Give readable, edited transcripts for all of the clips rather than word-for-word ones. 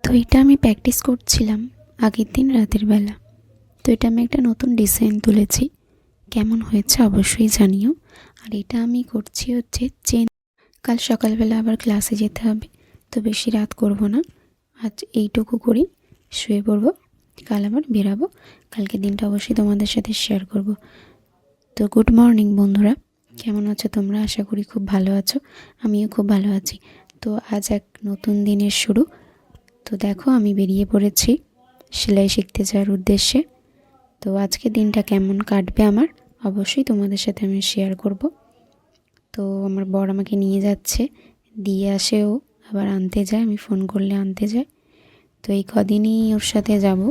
তো এটা আমি প্র্যাকটিস করছিলাম আগের দিন রাতের বেলা। তো এটা আমি একটা নতুন ডিজাইন তুলেছি, কেমন হয়েছে অবশ্যই জানিও। আর এটা আমি করছি হচ্ছে চেন। কাল সকালবেলা আবার ক্লাসে যেতে হবে, তো বেশি রাত করব না, আজ এইটুকু করি, শুয়ে পড়বো, কাল আবার বেরাবো। কালকে দিনটা অবশ্যই তোমাদের সাথে শেয়ার করব। তো গুড মর্নিং বন্ধুরা, কেমন আছো তোমরা? আশা করি খুব ভালো আছো, আমিও খুব ভালো আছি। তো আজ এক নতুন দিনের শুরু। তো দেখো আমি বেরিয়ে পড়েছি সেলাই শিখতে যাওয়ার উদ্দেশ্যে। তো আজকে দিনটা কেমন কাটবে আমার অবশ্যই তোমাদের সাথে আমি শেয়ার করব। তো আমার বর আমাকে নিয়ে যাচ্ছে, দিয়ে আসে ও, আবার আনতে যায়, আমি ফোন করলে আনতে যায়। তো এই কদিনই ওর সাথে যাব,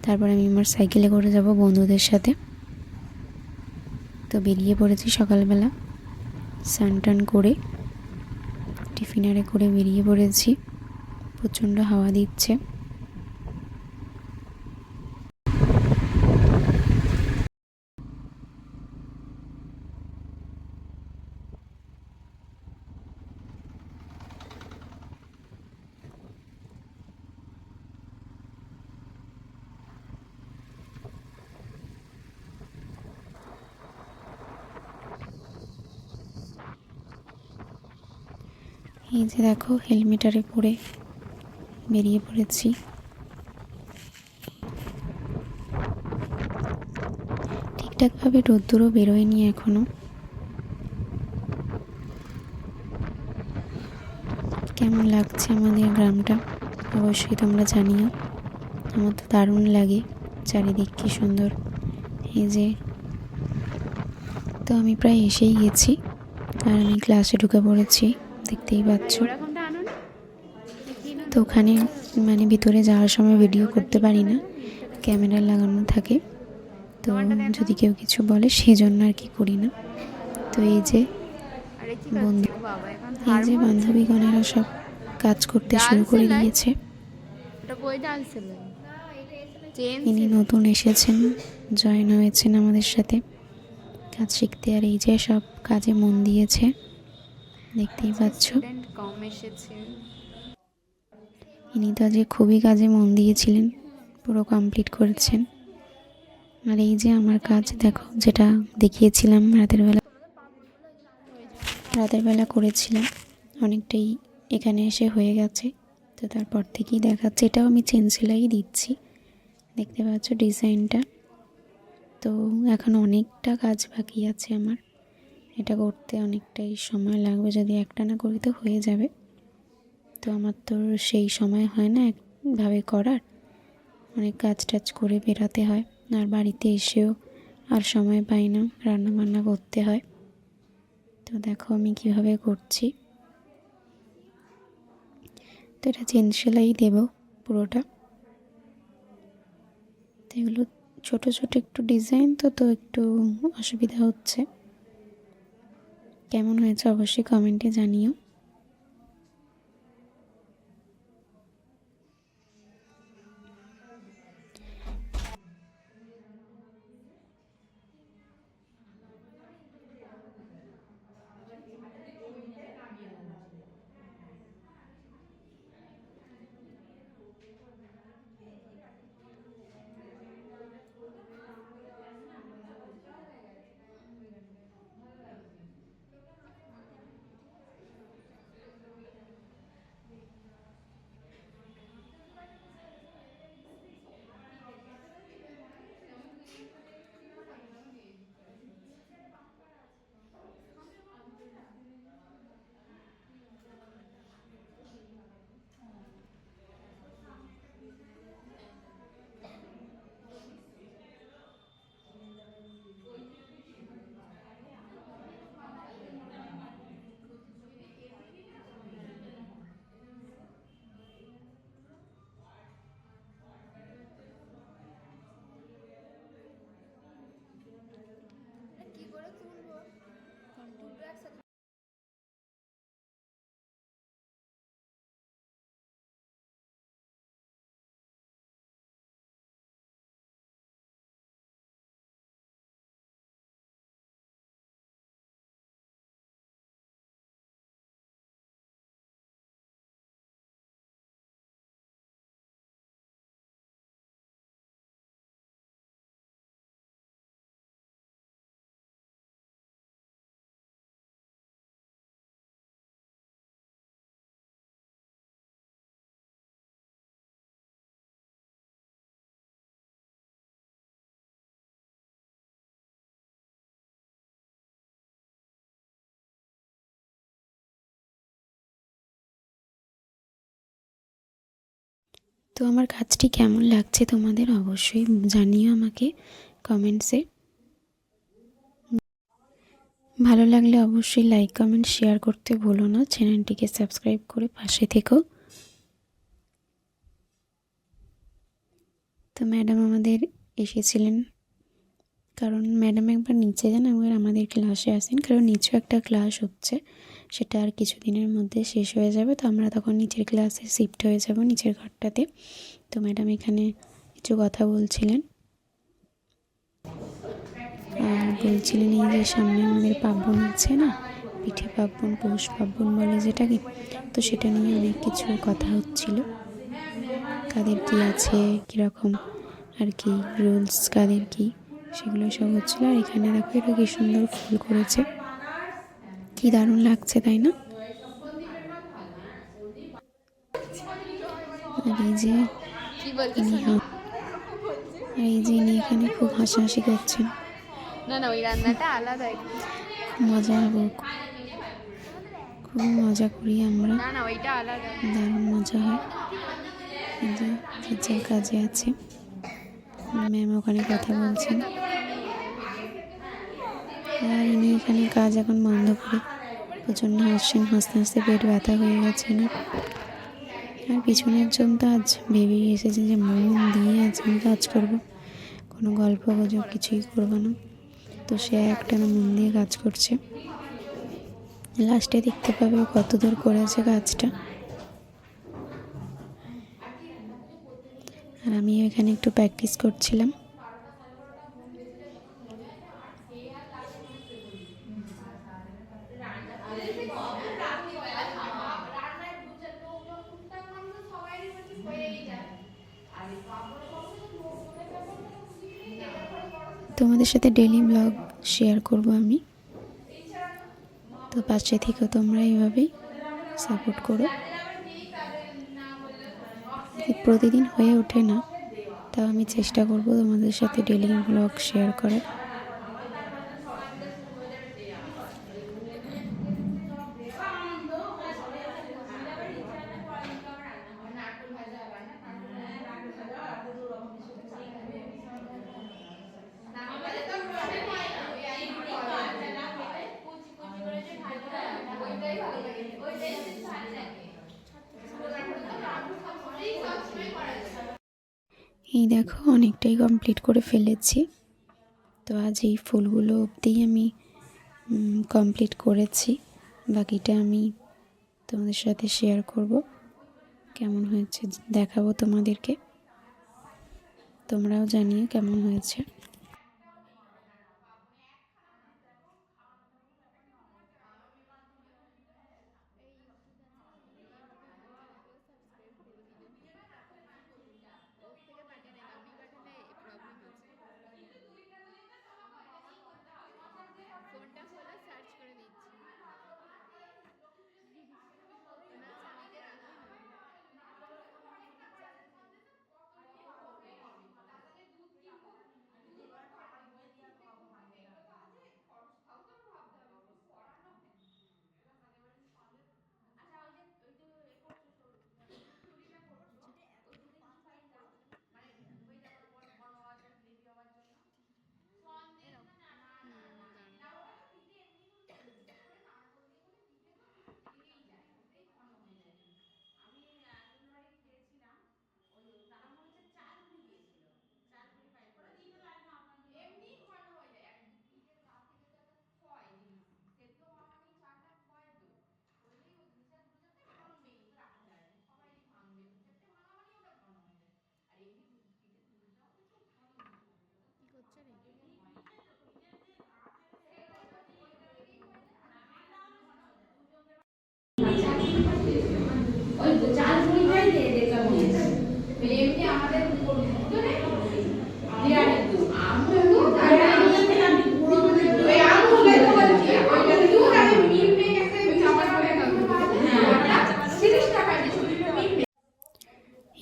তারপর আমি আমার সাইকেলে করে যাব বন্ধুদের সাথে। তো বেরিয়ে পড়েছি সকালবেলা, স্নান টান করে টিফিনারে করে বেরিয়ে পড়েছি। প্রচণ্ড হাওয়া দিচ্ছে। এই যে দেখো হেলমেটারে পরে বেরিয়ে পড়েছি। ঠিকঠাকভাবে রোদ্দুরও বেরোয়নি এখনও। কেমন লাগছে আমাদের গ্রামটা অবশ্যই তোমরা জানিও। আমার তো দারুণ লাগে, চারিদিক কি সুন্দর। এই যে, তো আমি প্রায় এসেই গেছি, আর আমি ক্লাসে ঢুকে পড়েছি, দেখতেই পাচ্ছ। তো ওখানে মানে ভিতরে যাওয়ার সময় ভিডিও করতে পারি না, ক্যামেরা লাগানো থাকে, তো যদি কেউ কিছু বলে সেই জন্য আর কি করি না। তো এই যে বান্ধবীগণেরা সব কাজ করতে শুরু করে দিয়েছে। ইনি নতুন এসেছেন, জয়েন হয়েছেন আমাদের সাথে কাজ শিখতে। আর এই যে সব কাজে মন দিয়েছে, দেখতেই পাচ্ছ। ইনি তো আজকে খুবই কাজে মন দিয়েছিলেন, পুরো কমপ্লিট করেছেন। আর এই যে আমার কাজ দেখো, যেটা দেখিয়েছিলাম রাতের বেলা করেছিলাম, অনেকটাই এখানে এসে হয়ে গেছে। তো তারপর থেকেই দেখাচ্ছে, এটাও আমি চেন সেলাই দিচ্ছি, দেখতে পাচ্ছ ডিজাইনটা। তো এখন অনেকটা কাজ বাকি আছে আমার, এটা করতে অনেকটাই সময় লাগবে, যদি একটা না করি তো হয়ে যাবে। তো আমার তো সেই সময় হয় না একভাবে করার, অনেক কাজ টাজ করে বেরাতে হয়, আর বাড়িতে এসেও আর সময় পাই না, রান্না বান্না করতে হয়। তো দেখো আমি কিভাবে করছি। তো এটা চেন সেলাই দেবো পুরোটা। তো এগুলো ছোটো ছোটো একটু ডিজাইন, তো একটু অসুবিধা হচ্ছে। কেমন হয়েছে অবশ্যই কমেন্টে জানিও। তো আমার কাজটি কেমন লাগছে তোমাদের অবশ্যই জানিও আমাকে কমেন্টসে। ভালো লাগলে অবশ্যই লাইক কমেন্ট শেয়ার করতে ভুলো না, চ্যানেলটিকে সাবস্ক্রাইব করে পাশে থেকো। তো ম্যাডাম আমাদের এসেছিলেন, কারণ ম্যাডাম একবার নিচে যান একবার আমাদের ক্লাসে আসেন, কারণ নিচেও একটা ক্লাস হচ্ছে, সেটা আর কিছুদিনের মধ্যে শেষ হয়ে যাবে। তো আমরা তখন নিচের ক্লাসে শিফট হয়ে যাব, নিচের ঘরটাতে। তো ম্যাডাম এখানে কিছু কথা বলছিলেন আর বলছিলেন এই যে সামনে আমাদের পার্বণ আছে না, পিঠে পার্বণ, পৌষ পার্বণ বলে যেটাকে, তো সেটা নিয়ে অনেক কিছু কথা হচ্ছিল, কাদের কী আছে, কীরকম আর কি রুলস, কাদের কী, সেগুলো সব হচ্ছিলো। আর এখানে দেখো এটা কি সুন্দর ফুল করেছে, কি দারুণ লাগছে তাই না? আর এই যে ইনি এখানে খুব হাসাহাসি করছেন। না না, ওই রান্নাটা আলাদা, মজা হবে, খুব মজা করি আমরা, না না ওইটা আলাদা, দারুণ মজা হয়। এই যে যে কাজে আছে ম্যাম ওখানে কথা বলছেন, আর ইনি এখানে কাজ এখন বন্ধ করে প্রচণ্ড হাসছেন, হাসতে হাসতে পেট ব্যথা হয়ে গেছে না। আর পিছনের জন তো আজ ভেবেই এসেছে যে মন দিয়ে আজ আমি কাজ করবো, কোনো গল্প গুজব কিছুই করবো না। তো সে একটা মন দিয়ে কাজ করছে, লাস্টে দেখতে পাবে কত দূর করেছে কাজটা। আর আমি এখানে একটু প্র্যাকটিস করছিলাম। তোমাদের সাথে ডেইলি ব্লগ শেয়ার করব আমি, তো পাশে থেকেও তোমরা এইভাবেই সাপোর্ট করো। প্রতিদিন হয়ে ওঠে না, তাও আমি চেষ্টা করব তোমাদের সাথে ডেইলি ব্লগ শেয়ার করার। এই দেখো অনেকটাই কমপ্লিট করে ফেলেছি। তো আজ এই ফুলগুলো অবধিই আমি কমপ্লিট করেছি, বাকিটা আমি তোমাদের সাথে শেয়ার করব, কেমন হয়েছে দেখাবো তোমাদেরকে, তোমরাও জানিও কেমন হয়েছে।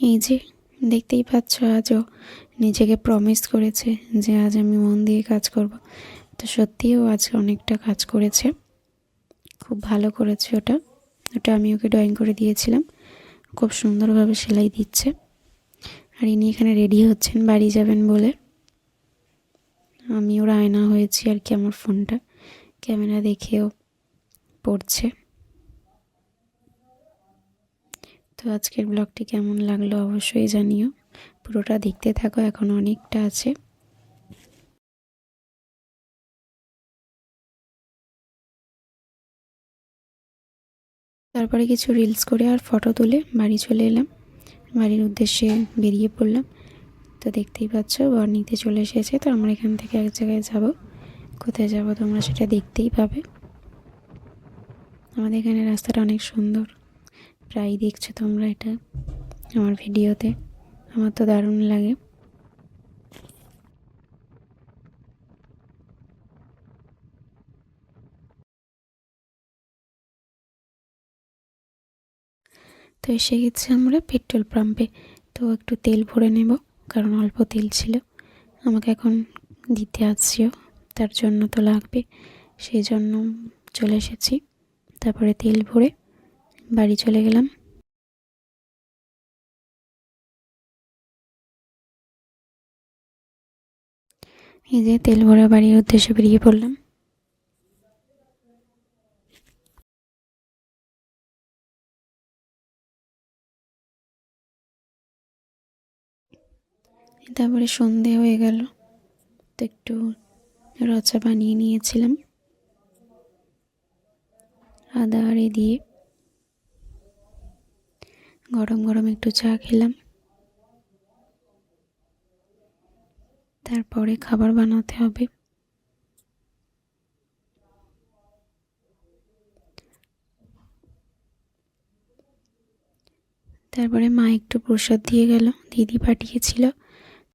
এই যে দেখতেই পাচ্ছ আজও নিজেকে প্রমিস করেছে যে আজ আমি মন দিয়ে কাজ করব, তো সত্যিও আজ অনেকটা কাজ করেছে, খুব ভালো করেছে। ওটা আমি ওকে ড্রয়িং করে দিয়েছিলাম, খুব সুন্দরভাবে সেলাই দিচ্ছে। আর ইনি এখানে রেডি হচ্ছেন বাড়ি যাবেন বলে। আমি ওর আয়না হয়েছি আর কি, আমার ফোনটা ক্যামেরা দেখেও পড়ছে। তো আজকের ব্লগটি কেমন লাগলো অবশ্যই জানিও, পুরোটা দেখতে থাকো, এখন অনেকটা আছে। তারপরে কিছু রিলস করে আর ফটো তুলে বাড়ি চলে এলাম, বাড়ির উদ্দেশ্যে বেরিয়ে পড়লাম। তো দেখতেই পাচ্ছ বর নিতে চলে এসেছে। তো আমরা এখান থেকে এক জায়গায় যাব, কোথায় যাব তোমরা সেটা দেখতেই পাবে। আমাদের এখানে রাস্তাটা অনেক সুন্দর, প্রায় দেখছো তোমরা এটা আমার ভিডিওতে, আমার তো দারুণ লাগে। তো এসে গেছি আমরা পেট্রোল পাম্পে। তো একটু তেল ভরে নেব, কারণ অল্প তেল ছিল, আমাকে এখন দিতে আসছিও, তার জন্য তো লাগবে, সেই জন্য চলে এসেছি। তারপরে তেল ভরে বাড়ি চলে গেলাম। এই যে তেল ভরে বাড়ির উদ্দেশ্যে বেরিয়ে পড়লাম। তারপরে সন্ধে হয়ে গেল, তো একটু রচা বানিয়ে নিয়েছিলাম আদা আর দিয়ে, গরম গরম একটু চা খেলাম। তারপরে খাবার বানাতে হবে। তারপরে মা একটু প্রসাদ দিয়ে গেল, দিদি পাঠিয়েছিল।